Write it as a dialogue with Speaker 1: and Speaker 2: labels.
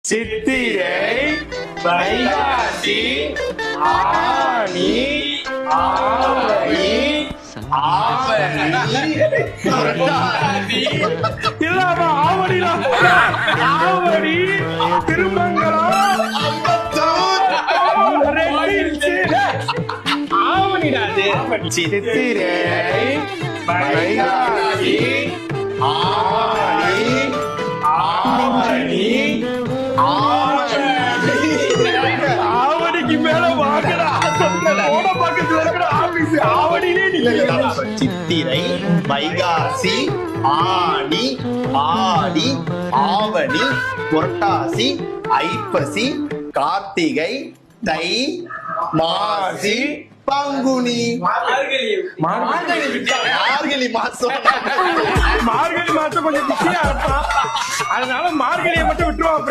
Speaker 1: சித்திரை, வைகாசி, ஆனி, ஆவணி, ஆவணி, திருமங்கலம், சித்திரை, வைகாசி, ஆனி, ஆவணி, ஆவணிக்கு மேல வாங்கடா பக்கத்துல இருக்கிற ஆபீஸ் ஆவணிலே
Speaker 2: சித்திரை, வைகாசி, ஆனி, ஆடி, ஆவணி, புரட்டாசி, ஐப்பசி, கார்த்திகை, தை, மாசி, பங்குனி. மார்கழி மாசம்
Speaker 1: மார்கழி மாசம் கொஞ்சம் பிஸியா இருப்பான், அதனால மார்கழியை மட்டும் விட்டுருவான்.